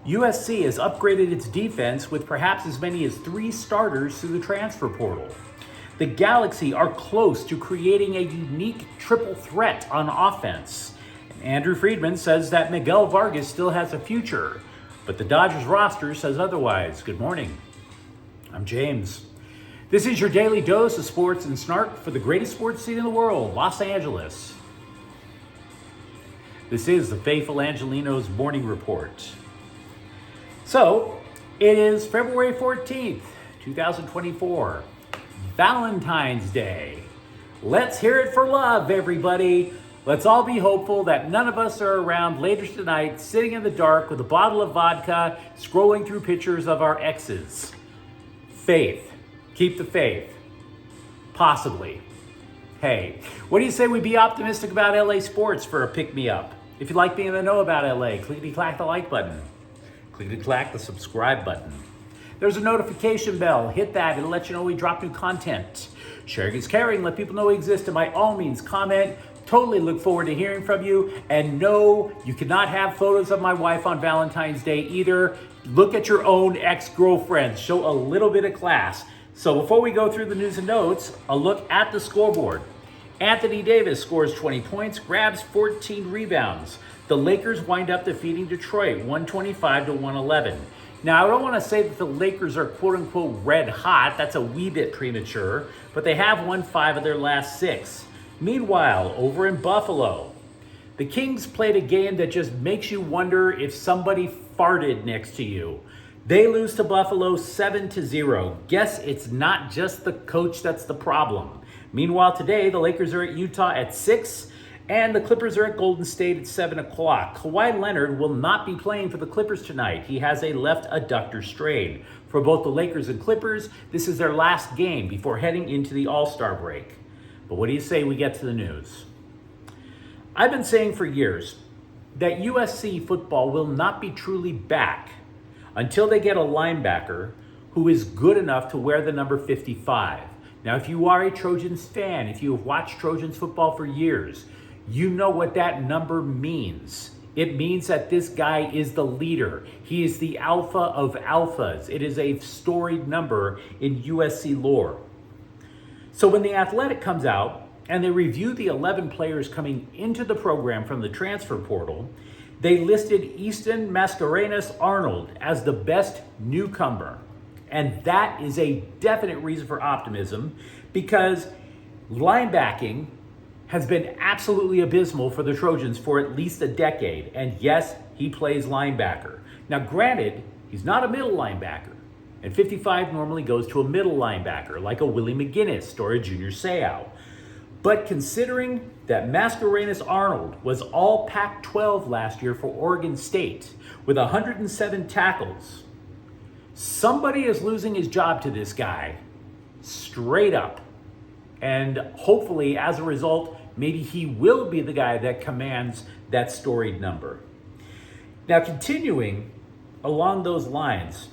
USC has upgraded its defense with perhaps as many as 3 starters through the transfer portal. The Galaxy are close to creating a unique triple threat on offense. Andrew Friedman says that Miguel Vargas still has a future, but the Dodgers roster says otherwise. Good morning. I'm James. This is your daily dose of sports and snark for the greatest sports scene in the world, Los Angeles. This is the faithful Angelenos morning report. So, it is February 14th, 2024, Valentine's Day. Let's hear it for love, everybody. Let's all be hopeful that none of us are around later tonight, sitting in the dark with a bottle of vodka, scrolling through pictures of our exes. Faith. Keep the faith. Possibly. Hey, what do you say we be optimistic about LA sports for a pick-me-up? If you like being in the know about LA, clickety-clack the like button. Clickety-clack the subscribe button. There's a notification bell. Hit that. It'll let you know we drop new content. Sharing is caring. Let people know we exist. And by all means, comment. Totally look forward to hearing from you. And no, you cannot have photos of my wife on Valentine's Day either. Look at your own ex-girlfriends. Show a little bit of class. So before we go through the news and notes, a look at the scoreboard. Anthony Davis scores 20 points, grabs 14 rebounds. The Lakers wind up defeating Detroit 125-111. Now, I don't want to say that the Lakers are quote-unquote red hot. That's a wee bit premature, but they have won 5 of their last 6. Meanwhile, over in Buffalo, the Kings played a game that just makes you wonder if somebody farted next to you. They lose to Buffalo 7-0. Guess it's not just the coach that's the problem. Meanwhile, today, the Lakers are at Utah at 6, and the Clippers are at Golden State at 7 o'clock. Kawhi Leonard will not be playing for the Clippers tonight. He has a left adductor strain. For both the Lakers and Clippers, this is their last game before heading into the All-Star break. But what do you say we get to the news? I've been saying for years that USC football will not be truly back until they get a linebacker who is good enough to wear the number 55. Now, if you are a Trojans fan, if you have watched Trojans football for years, you know what that number means. It means that this guy is the leader. He is the alpha of alphas. It is a storied number in USC lore. So when The Athletic comes out and they review the 11 players coming into the program from the transfer portal, they listed Easton Mascarenas-Arnold as the best newcomer. And that is a definite reason for optimism because linebacking has been absolutely abysmal for the Trojans for at least a decade. And yes, he plays linebacker. Now, granted, he's not a middle linebacker. And 55 normally goes to a middle linebacker like a Willie McGinnis or a Junior Seau. But considering that Mascarenas-Arnold was all Pac-12 last year for Oregon State with 107 tackles, somebody is losing his job to this guy, straight up. And hopefully, as a result, maybe he will be the guy that commands that storied number. Now, continuing along those lines,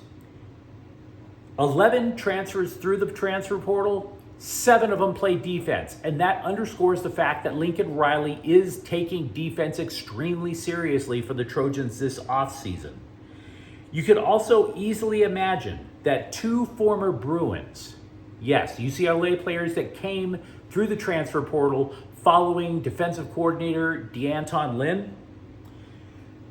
11 transfers through the transfer portal, 7 of them play defense. And that underscores the fact that Lincoln Riley is taking defense extremely seriously for the Trojans this offseason. You could also easily imagine that 2 former Bruins, yes, UCLA players that came through the transfer portal following defensive coordinator DeAnton Lynn,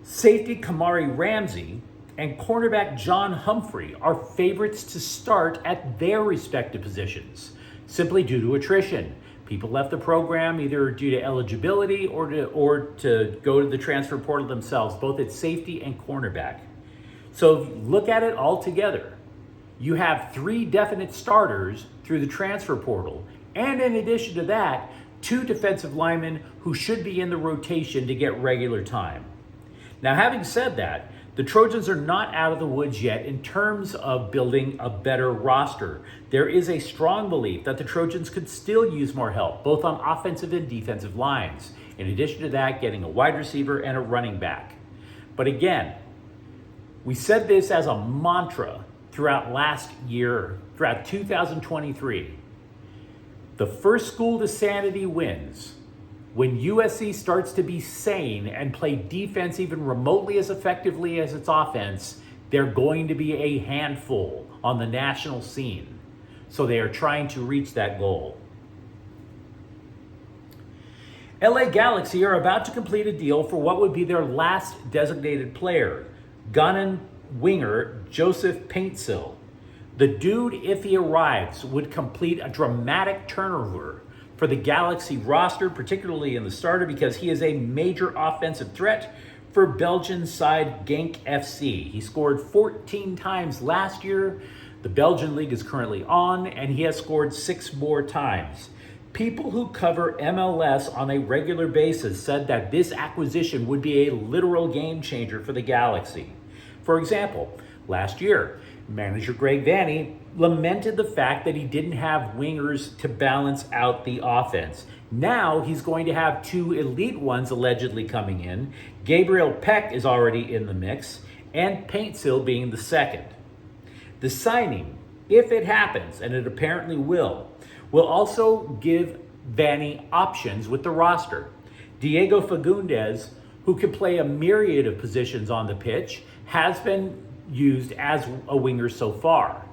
safety Kamari Ramsey, and cornerback John Humphrey are favorites to start at their respective positions, simply due to attrition. People left the program either due to eligibility or to go to the transfer portal themselves, both at safety and cornerback. So look at it all together. You have 3 definite starters through the transfer portal. And in addition to that, 2 defensive linemen who should be in the rotation to get regular time. Now, having said that, the Trojans are not out of the woods yet in terms of building a better roster. There is a strong belief that the Trojans could still use more help, both on offensive and defensive lines. In addition to that, getting a wide receiver and a running back. But again, we said this as a mantra throughout last year, throughout 2023. The first school to sanity wins. when USC starts to be sane and play defense even remotely as effectively as its offense, they're going to be a handful on the national scene. So they are trying to reach that goal. LA Galaxy are about to complete a deal for what would be their last designated player, Ghanan winger Joseph Paintsil. The dude, if he arrives, would complete a dramatic turnover for the Galaxy roster, particularly in the starter, because he is a major offensive threat for Belgian side Genk FC. He scored 14 times last year. The Belgian league is currently on, and he has scored 6 more times. People who cover MLS on a regular basis said that this acquisition would be a literal game changer for the Galaxy. For example, last year, manager Greg Vanney lamented the fact that he didn't have wingers to balance out the offense. Now he's going to have 2 elite ones allegedly coming in. Gabriel Peck is already in the mix, and Paintsil being the second. The signing, if it happens, and it apparently will also give Vanney options with the roster. Diego Fagundes, who can play a myriad of positions on the pitch, has been used as a winger so far.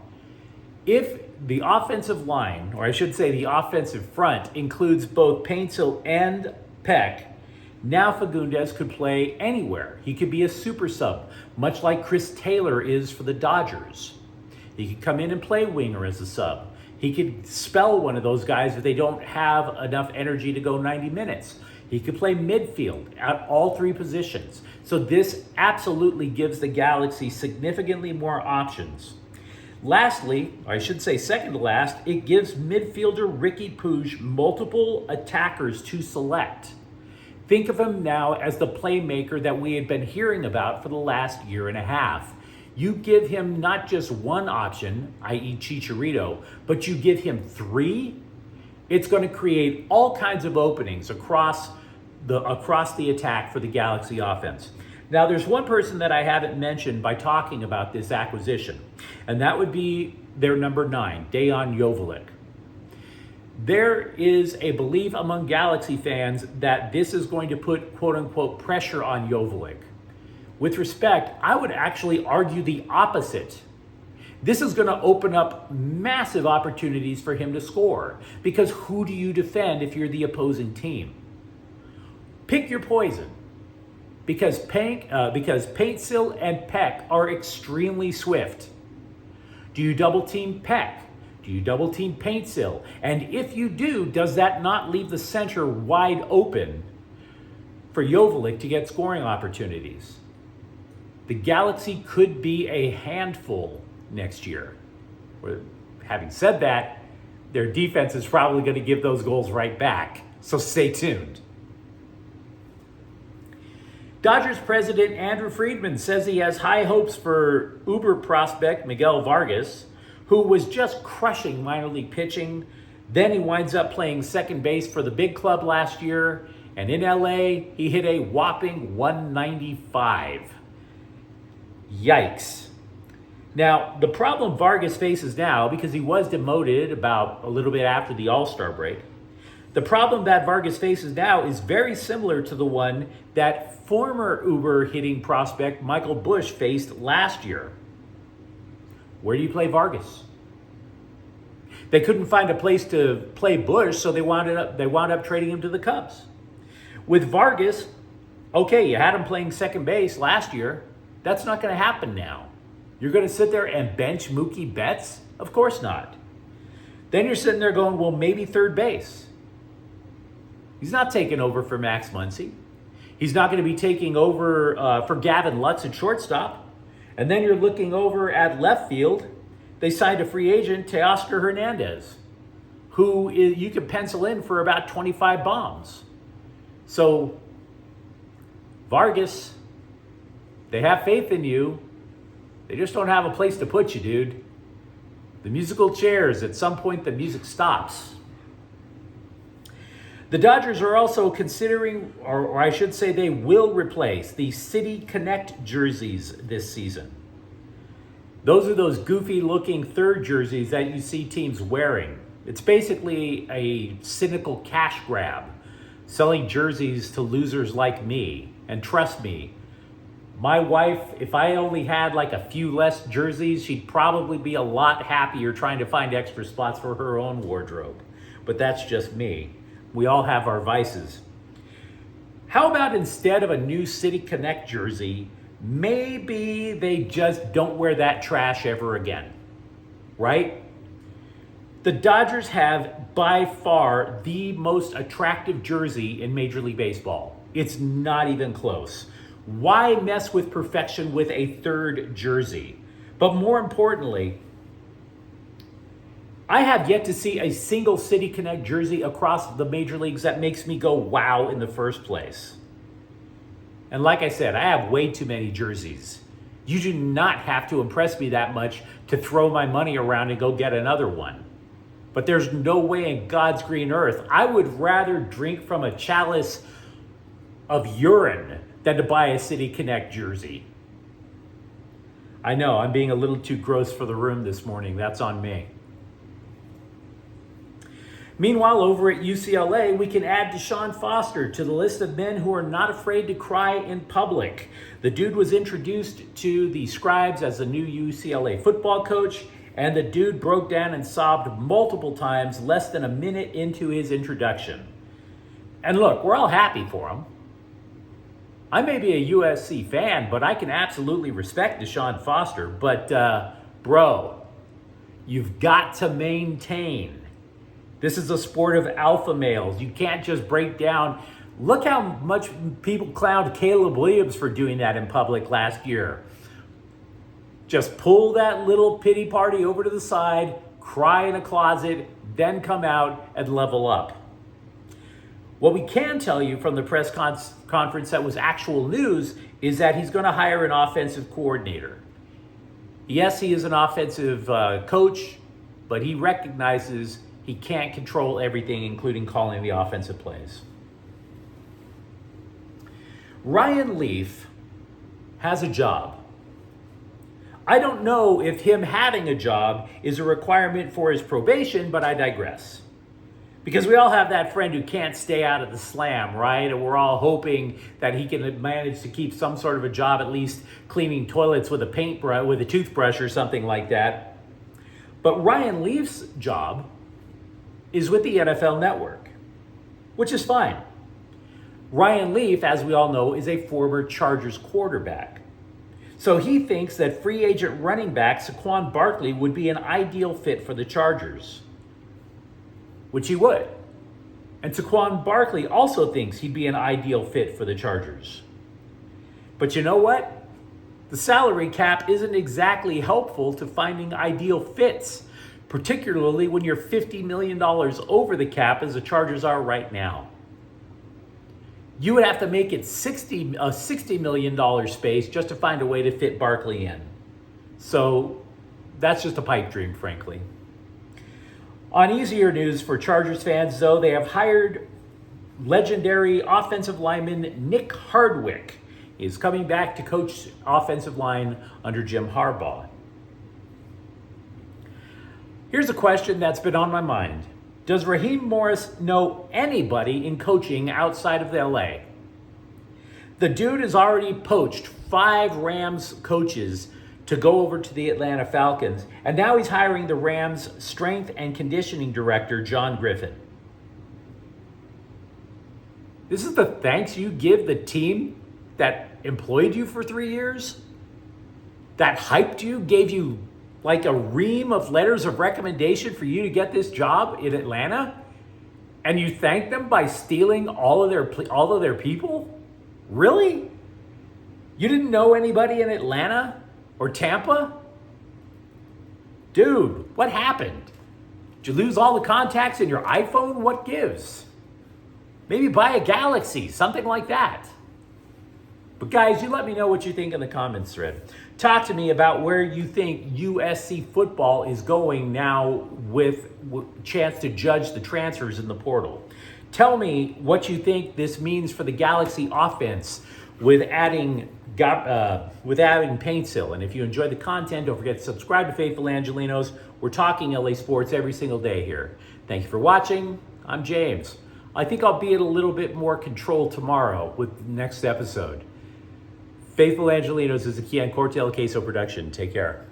If the offensive line, or I should say the offensive front, includes both Paintsil and Peck, now Fagundes could play anywhere. He could be a super sub, much like Chris Taylor is for the Dodgers. He could come in and play winger as a sub. He could spell one of those guys if they don't have enough energy to go 90 minutes. He could play midfield at all 3 positions. So this absolutely gives the Galaxy significantly more options. Lastly, or I should say second to last, it gives midfielder Ricky Puig multiple attackers to select. Think of him now as the playmaker that we had been hearing about for the last year and a half. You give him not just one option, i.e. Chicharito, but you give him 3, it's going to create all kinds of openings across the attack for the Galaxy offense. Now, there's one person that I haven't mentioned by talking about this acquisition, and that would be their number 9, Dejan Joveljic. There is a belief among Galaxy fans that this is going to put quote-unquote pressure on Joveljic. With respect, I would actually argue the opposite. This is going to open up massive opportunities for him to score, because who do you defend if you're the opposing team? Pick your poison, because Paintsil and Peck are extremely swift. Do you double team Peck? Do you double team Paintsil? And if you do, does that not leave the center wide open for Joveljic to get scoring opportunities? The Galaxy could be a handful next year. Having said that, their defense is probably going to give those goals right back. So stay tuned. Dodgers president Andrew Friedman says he has high hopes for Uber prospect Miguel Vargas, who was just crushing minor league pitching. Then he winds up playing second base for the big club last year. And in LA, he hit a whopping 195. Yikes. Now, the problem Vargas faces now, because he was demoted about a little bit after the All-Star break, the problem that Vargas faces now is very similar to the one that former Uber hitting prospect Michael Busch faced last year. Where do you play Vargas? They couldn't find a place to play Busch, so they wound up trading him to the Cubs. With Vargas, okay, you had him playing second base last year. That's not going to happen now. You're going to sit there and bench Mookie Betts? Of course not. Then you're sitting there going, well, maybe third base. He's not taking over for Max Muncy. He's not going to be taking over for Gavin Lux at shortstop. And then you're looking over at left field. They signed a free agent, Teoscar Hernandez, who you could pencil in for about 25 bombs. So, Vargas, they have faith in you. They just don't have a place to put you, dude. The musical chairs, at some point the music stops. The Dodgers are also considering, or I should say they will replace the City Connect jerseys this season. Those are those goofy looking third jerseys that you see teams wearing. It's basically a cynical cash grab selling jerseys to losers like me. And trust me, my wife, if I only had like a few less jerseys, she'd probably be a lot happier trying to find extra spots for her own wardrobe. But that's just me. We all have our vices. How about instead of a new City Connect jersey, maybe they just don't wear that trash ever again, right? The Dodgers have by far the most attractive jersey in Major League Baseball. It's not even close. Why mess with perfection with a third jersey? But more importantly, I have yet to see a single City Connect jersey across the major leagues that makes me go wow in the first place. And like I said, I have way too many jerseys. You do not have to impress me that much to throw my money around and go get another one. But there's no way in God's green earth I would rather drink from a chalice of urine than to buy a City Connect jersey. I know, I'm being a little too gross for the room this morning. That's on me. Meanwhile, over at UCLA, we can add Deshaun Foster to the list of men who are not afraid to cry in public. The dude was introduced to the scribes as the new UCLA football coach, and the dude broke down and sobbed multiple times less than a minute into his introduction. And look, we're all happy for him. I may be a USC fan, but I can absolutely respect Deshaun Foster. But bro, you've got to maintain. This is a sport of alpha males. You can't just break down. Look how much people clowned Caleb Williams for doing that in public last year. Just pull that little pity party over to the side, cry in a closet, then come out and level up. What we can tell you from the press conference that was actual news is that he's going to hire an offensive coordinator. Yes, he is an offensive coach, but he recognizes he can't control everything, including calling the offensive plays. Ryan Leaf has a job. I don't know if him having a job is a requirement for his probation, but I digress. Because we all have that friend who can't stay out of the slam, right? And we're all hoping that he can manage to keep some sort of a job, at least cleaning toilets with a toothbrush or something like that. But Ryan Leaf's job is with the NFL Network, which is fine. Ryan Leaf, as we all know, is a former Chargers quarterback. So he thinks that free agent running back Saquon Barkley would be an ideal fit for the Chargers, which he would. And Saquon Barkley also thinks he'd be an ideal fit for the Chargers. But you know what? The salary cap isn't exactly helpful to finding ideal fits, particularly when you're $50 million over the cap as the Chargers are right now. You would have to make it a $60 million space just to find a way to fit Barkley in. So that's just a pipe dream, frankly. On easier news for Chargers fans, though, they have hired legendary offensive lineman Nick Hardwick. He's coming back to coach offensive line under Jim Harbaugh. Here's a question that's been on my mind. Does Raheem Morris know anybody in coaching outside of LA? The dude has already poached 5 Rams coaches to go over to the Atlanta Falcons, and now he's hiring the Rams' strength and conditioning director, John Griffin. This is the thanks you give the team that employed you for 3 years? That hyped you, gave you like a ream of letters of recommendation for you to get this job in Atlanta, and you thank them by stealing all of their people? Really? You didn't know anybody in Atlanta or Tampa? Dude, what happened? Did you lose all the contacts in your iPhone? What gives? Maybe buy a Galaxy, something like that. But guys, you let me know what you think in the comments thread. Talk to me about where you think USC football is going now with chance to judge the transfers in the portal. Tell me what you think this means for the Galaxy offense with adding Paintsill. And if you enjoyed the content, don't forget to subscribe to Faithful Angelenos. We're talking LA sports every single day here. Thank you for watching. I'm James. I think I'll be in a little bit more control tomorrow with the next episode. Faithful Angelenos is a Keon Cortell Queso production. Take care.